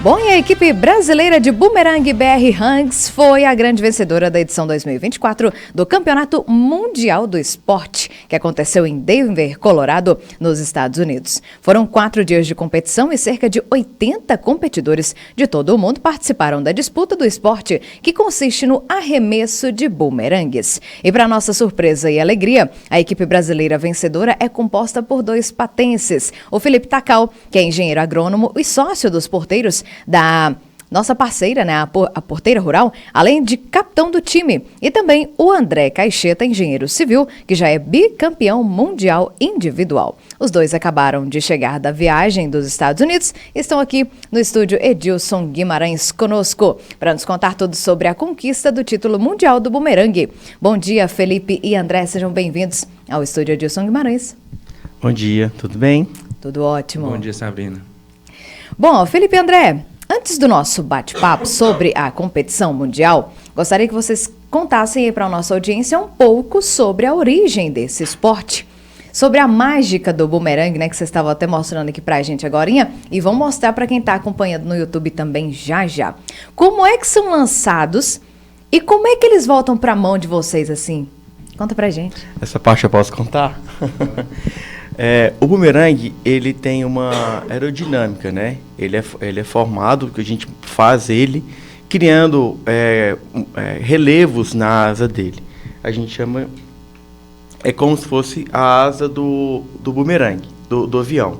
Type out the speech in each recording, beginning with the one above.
Bom, e a equipe brasileira de Boomerang BR Hangs foi a grande vencedora da edição 2024 do Campeonato Mundial do Esporte, que aconteceu em Denver, Colorado, nos Estados Unidos. Foram 4 dias de competição e cerca de 80 competidores de todo o mundo participaram da disputa do esporte, que consiste no arremesso de boomerangues. E para nossa surpresa e alegria, a equipe brasileira vencedora é composta por 2 patenses, o Felipe Tacal, que é engenheiro agrônomo e sócio dos porteiros da nossa parceira, né, a Porteira Rural, além de capitão do time, e também o André Caixeta, engenheiro civil, que já é bicampeão mundial individual. Os dois acabaram de chegar da viagem dos Estados Unidos e estão aqui no estúdio Edilson Guimarães conosco para nos contar tudo sobre a conquista do título mundial do bumerangue. Bom dia, Felipe e André, sejam bem-vindos ao estúdio Edilson Guimarães. Bom dia, tudo bem? Tudo ótimo. Bom dia, Sabrina. Bom, Felipe e André, antes do nosso bate-papo sobre a competição mundial, gostaria que vocês contassem aí para a nossa audiência um pouco sobre a origem desse esporte, sobre a mágica do bumerangue, né, que vocês estavam até mostrando aqui para a gente agorinha, e vão mostrar para quem está acompanhando no YouTube também já já. Como é que são lançados e como é que eles voltam para a mão de vocês assim? Conta pra gente. Essa parte eu posso contar? O bumerangue, ele tem uma aerodinâmica, né? Ele é formado, que a gente faz ele criando relevos na asa dele. A gente chama... É como se fosse a asa do bumerangue, do avião.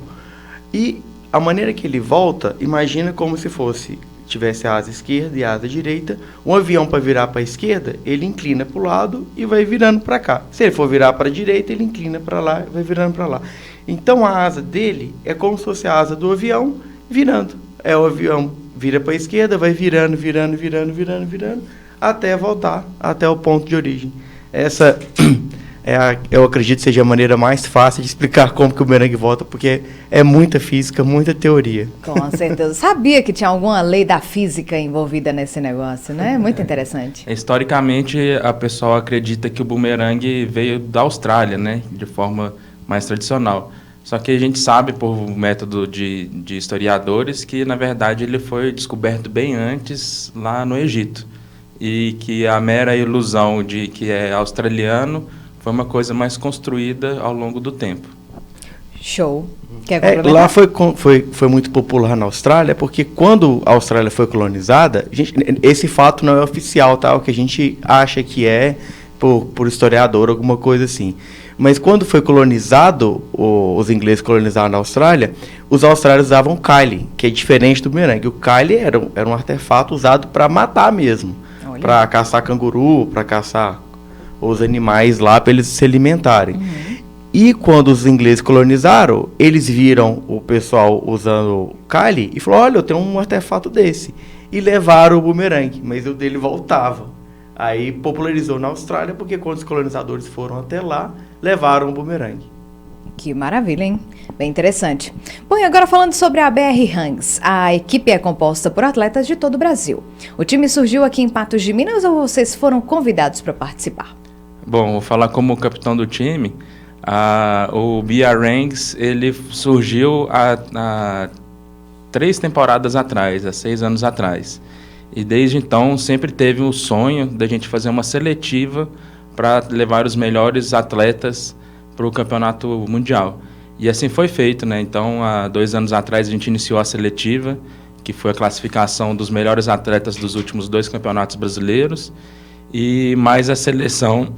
E a maneira que ele volta, imagina como se tivesse a asa esquerda e a asa direita. Um avião, para virar para a esquerda, ele inclina para o lado e vai virando para cá. Se ele for virar para a direita, ele inclina para lá e vai virando para lá. Então a asa dele é como se fosse a asa do avião virando. O avião vira para a esquerda, vai virando, até voltar até o ponto de origem. Essa eu acredito que seja a maneira mais fácil de explicar como que o bumerangue volta, porque é muita física, muita teoria. Com certeza. Sabia que tinha alguma lei da física envolvida nesse negócio, né? Muito interessante. Historicamente, a pessoa acredita que o bumerangue veio da Austrália, né? De forma mais tradicional. Só que a gente sabe, por método de historiadores, que, na verdade, ele foi descoberto bem antes, lá no Egito. E que a mera ilusão de que é australiano foi uma coisa mais construída ao longo do tempo. Show. Lá foi muito popular na Austrália, porque quando a Austrália foi colonizada, esse fato não é oficial, tá? O que a gente acha que é por historiador, alguma coisa assim. Mas quando foi colonizado, os ingleses colonizaram a Austrália, os australianos usavam Kyle, que é diferente do bumerangue. O Kyle era um artefato usado para matar mesmo, para caçar canguru, para caçar os animais lá, para eles se alimentarem. Uhum. E quando os ingleses colonizaram, eles viram o pessoal usando Kyle e falaram: olha, eu tenho um artefato desse. E levaram o bumerangue, mas o dele voltava. Aí popularizou na Austrália, porque quando os colonizadores foram até lá, levaram o bumerangue. Que maravilha, hein? Bem interessante. Bom, e agora falando sobre a BR Hangs, a equipe é composta por atletas de todo o Brasil. O time surgiu aqui em Patos de Minas ou vocês foram convidados para participar? Bom, vou falar como capitão do time. O BR Hangs, ele surgiu há 3 temporadas atrás, há 6 anos atrás. E desde então sempre teve o sonho da gente fazer uma seletiva para levar os melhores atletas para o campeonato mundial. E assim foi feito, né? Então, há 2 anos atrás a gente iniciou a seletiva, que foi a classificação dos melhores atletas dos últimos 2 campeonatos brasileiros, e mais a seleção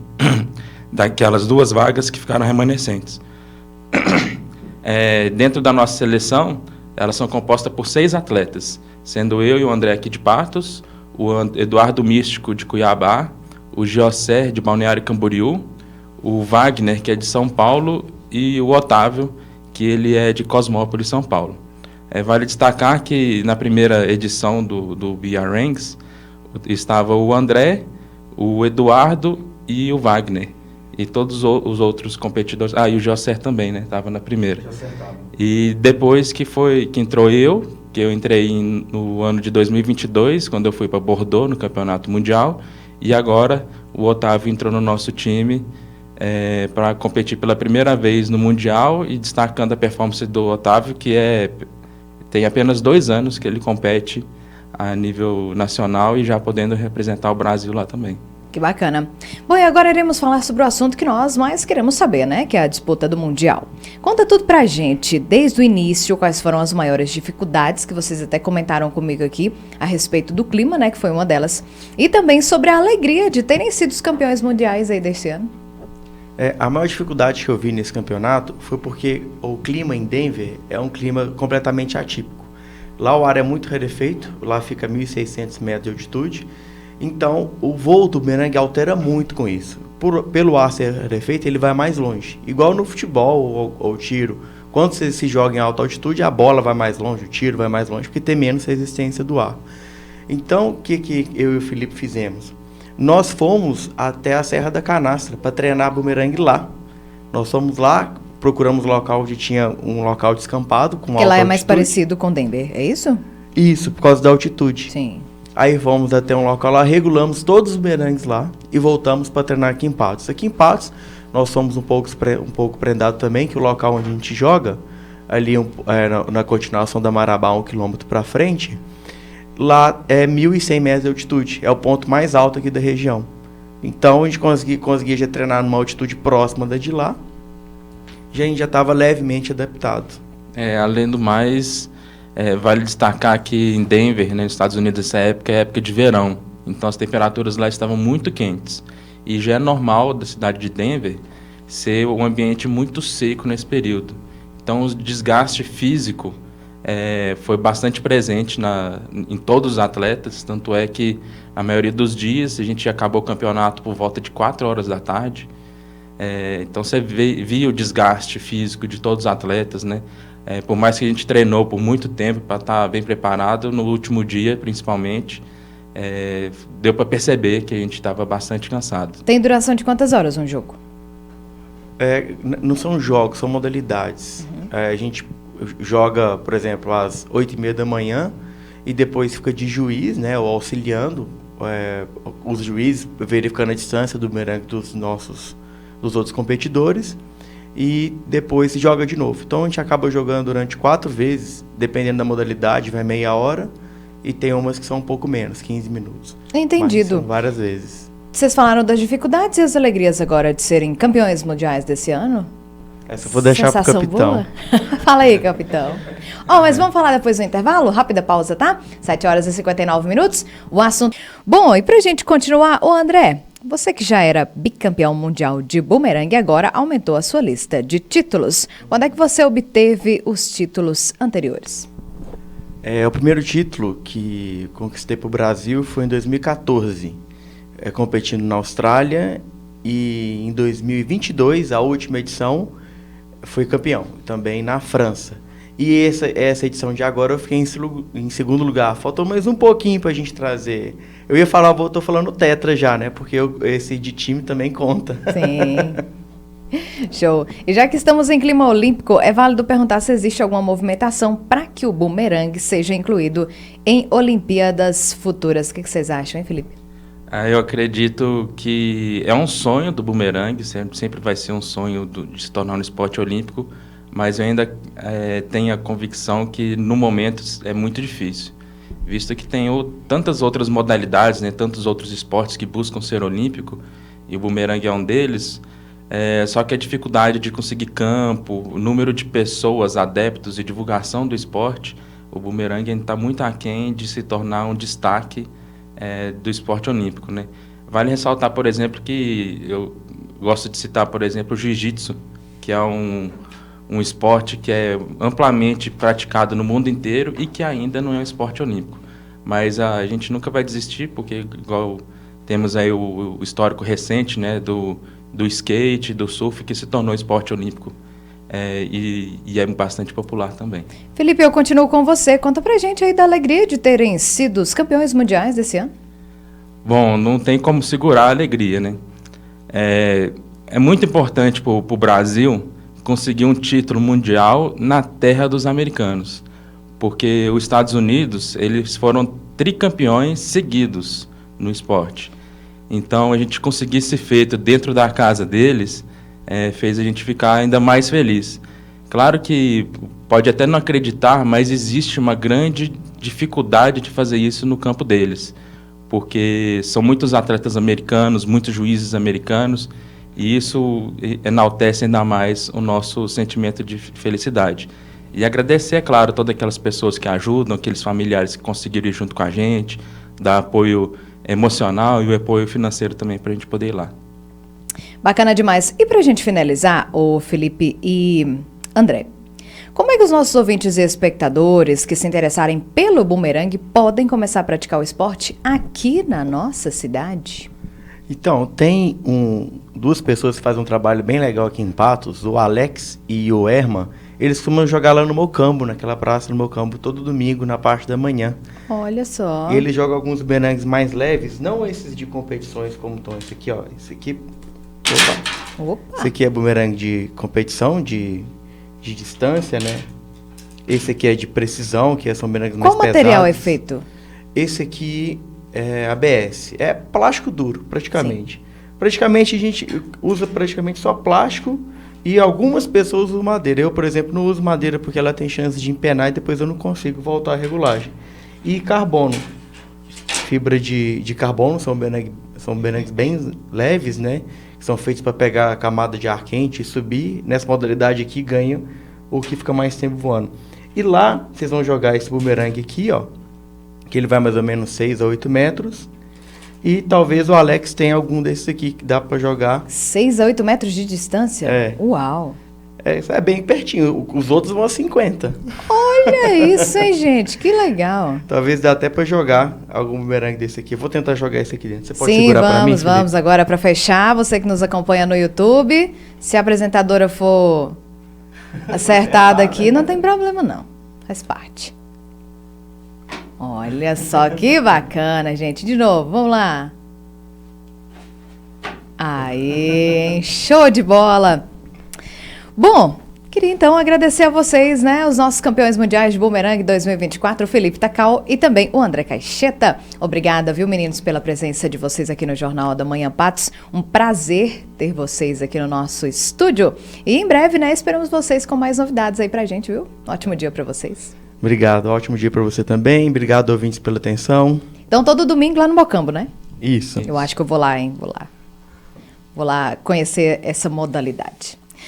daquelas 2 vagas que ficaram remanescentes. Dentro da nossa seleção, elas são compostas por 6 atletas, sendo eu e o André aqui de Patos, o Eduardo Místico de Cuiabá, o José de Balneário Camboriú, o Wagner, que é de São Paulo, e o Otávio, que ele é de Cosmópolis, São Paulo. Vale destacar que na primeira edição do BR Hangs estava o André, o Eduardo e o Wagner. E todos os outros competidores... e o José também, né? Estava na primeira. E depois que entrou que eu entrei no ano de 2022, quando eu fui para Bordeaux, no Campeonato Mundial, e agora o Otávio entrou no nosso time para competir pela primeira vez no Mundial, e destacando a performance do Otávio, que tem apenas 2 anos que ele compete a nível nacional e já podendo representar o Brasil lá também. Que bacana. Bom, e agora iremos falar sobre o assunto que nós mais queremos saber, né? Que é a disputa do Mundial. Conta tudo pra gente, desde o início, quais foram as maiores dificuldades, que vocês até comentaram comigo aqui, a respeito do clima, né? Que foi uma delas. E também sobre a alegria de terem sido os campeões mundiais aí desse ano. A maior dificuldade que eu vi nesse campeonato foi porque o clima em Denver é um clima completamente atípico. Lá o ar é muito rarefeito, lá fica 1.600 metros de altitude. Então, o voo do bumerangue altera muito com isso. Pelo ar ser rarefeito, ele vai mais longe. Igual no futebol ou tiro. Quando você se joga em alta altitude, a bola vai mais longe, o tiro vai mais longe, porque tem menos resistência do ar. Então, o que eu e o Felipe fizemos? Nós fomos até a Serra da Canastra para treinar bumerangue lá. Nós fomos lá, procuramos um local onde tinha um local descampado com alta altitude. Porque lá é mais parecido com Denver, é isso? Isso, por causa da altitude. Sim. Aí fomos até um local lá, regulamos todos os bumerangues lá e voltamos para treinar aqui em Patos. Aqui em Patos, nós somos um pouco prendado também, que o local onde a gente joga, ali na continuação da Marabá, 1 quilômetro para frente, lá é 1.100 metros de altitude, é o ponto mais alto aqui da região. Então a gente conseguia já treinar numa altitude próxima da de lá, a gente já estava levemente adaptado. Além do mais, vale destacar que em Denver, né, nos Estados Unidos, essa época é época de verão. Então as temperaturas lá estavam muito quentes. E já é normal da cidade de Denver ser um ambiente muito seco nesse período. Então o desgaste físico foi bastante presente em todos os atletas. Tanto é que a maioria dos dias a gente acabou o campeonato por volta de 4 horas da tarde. Então você via o desgaste físico de todos os atletas, né? Por mais que a gente treinou por muito tempo para estar bem preparado, no último dia, principalmente, deu para perceber que a gente estava bastante cansado. Tem duração de quantas horas um jogo? Não são jogos, são modalidades. A gente joga, por exemplo, às 8h30 da manhã e depois fica de juiz, né, ou auxiliando os juízes, verificando a distância do bumerangue dos outros competidores. E depois se joga de novo. Então a gente acaba jogando durante 4 vezes, dependendo da modalidade, vai meia hora, e tem umas que são um pouco menos, 15 minutos. Entendido. Mas são várias vezes. Vocês falaram das dificuldades e as alegrias agora de serem campeões mundiais desse ano? Essa eu vou deixar pro capitão. Fala aí, capitão. Mas vamos falar depois do intervalo? Rápida pausa, tá? 7h59. O assunto... Bom, e pra gente continuar, André... Você que já era bicampeão mundial de bumerangue, agora aumentou a sua lista de títulos. Quando é que você obteve os títulos anteriores? O primeiro título que conquistei para o Brasil foi em 2014, competindo na Austrália, e em 2022, a última edição, fui campeão, também na França. E essa edição de agora eu fiquei em segundo lugar. Faltou mais um pouquinho para a gente trazer. Eu ia falar, estou falando tetra já, né? Porque esse de time também conta. Sim. Show. E já que estamos em clima olímpico, é válido perguntar se existe alguma movimentação para que o bumerangue seja incluído em Olimpíadas futuras. O que vocês acham, hein, Felipe? Eu acredito que é um sonho do bumerangue, sempre vai ser um sonho de se tornar um esporte olímpico, mas eu ainda tenho a convicção que no momento é muito difícil, visto que tem tantas outras modalidades, né, tantos outros esportes que buscam ser olímpico, e o bumerangue é um deles, só que a dificuldade de conseguir campo, o número de pessoas, adeptos e divulgação do esporte, o bumerangue ainda está muito aquém de se tornar um destaque do esporte olímpico, né? Vale ressaltar, por exemplo, que eu gosto de citar, por exemplo, o jiu-jitsu, que é um esporte que é amplamente praticado no mundo inteiro e que ainda não é um esporte olímpico. Mas a gente nunca vai desistir, porque igual temos aí o histórico recente, né, do skate, do surf, que se tornou esporte olímpico e é bastante popular também. Felipe, eu continuo com você. Conta pra gente aí da alegria de terem sido os campeões mundiais desse ano. Bom, não tem como segurar a alegria, né? É muito importante para o Brasil conseguir um título mundial na terra dos americanos, porque os Estados Unidos, eles foram tricampeões seguidos no esporte. Então, a gente conseguir esse feito dentro da casa deles fez a gente ficar ainda mais feliz. Claro que pode até não acreditar, mas existe uma grande dificuldade de fazer isso no campo deles, porque são muitos atletas americanos, muitos juízes americanos, e isso enaltece ainda mais o nosso sentimento de felicidade. E agradecer, é claro, todas aquelas pessoas que ajudam, aqueles familiares que conseguiram ir junto com a gente, dar apoio emocional e o apoio financeiro também para a gente poder ir lá. Bacana demais. E para a gente finalizar, o Felipe e André, como é que os nossos ouvintes e espectadores que se interessarem pelo bumerangue podem começar a praticar o esporte aqui na nossa cidade? Então, tem duas pessoas que fazem um trabalho bem legal aqui em Patos, o Alex e o Erma. Eles costumam jogar lá no Mocambo, naquela praça do Mocambo, todo domingo, na parte da manhã. Olha só. E eles jogam alguns bumerangues mais leves, não esses de competições como estão. Esse aqui, ó. Esse aqui. Opa! Esse aqui é bumerangue de competição, de distância, né? Esse aqui é de precisão, que são bumerangues mais pesados. Qual material é feito? Esse aqui é ABS. É plástico duro, praticamente. Sim. Praticamente a gente usa praticamente só plástico e algumas pessoas usam madeira. Eu, por exemplo, não uso madeira porque ela tem chance de empenar e depois eu não consigo voltar à regulagem. E carbono. Fibra de carbono, são bumerangues bem leves, né? Que são feitos para pegar a camada de ar quente e subir. Nessa modalidade aqui ganha o que fica mais tempo voando. E lá, vocês vão jogar esse bumerangue aqui, ó. Que ele vai mais ou menos 6 a 8 metros. E talvez o Alex tenha algum desses aqui que dá para jogar. 6 a 8 metros de distância? É. Uau! É bem pertinho. Os outros vão a 50. Olha isso, hein, gente? Que legal. Talvez dê até para jogar algum bumerangue desse aqui. Eu vou tentar jogar esse aqui dentro. Você pode segurar para mim? Sim, vamos agora para fechar. Você que nos acompanha no YouTube, se a apresentadora for acertada aqui, não tem problema não. Faz parte. Olha só que bacana, gente. De novo, vamos lá. Aí, show de bola. Bom, queria então agradecer a vocês, né, os nossos campeões mundiais de bumerangue 2024, o Felipe Takao e também o André Caixeta. Obrigada, viu, meninos, pela presença de vocês aqui no Jornal da Manhã Patos. Um prazer ter vocês aqui no nosso estúdio. E em breve, né, esperamos vocês com mais novidades aí pra gente, viu? Ótimo dia pra vocês. Obrigado, ótimo dia para você também. Obrigado, ouvintes, pela atenção. Então, todo domingo lá no Mocambo, né? Isso. Eu acho que eu vou lá, hein? Vou lá conhecer essa modalidade.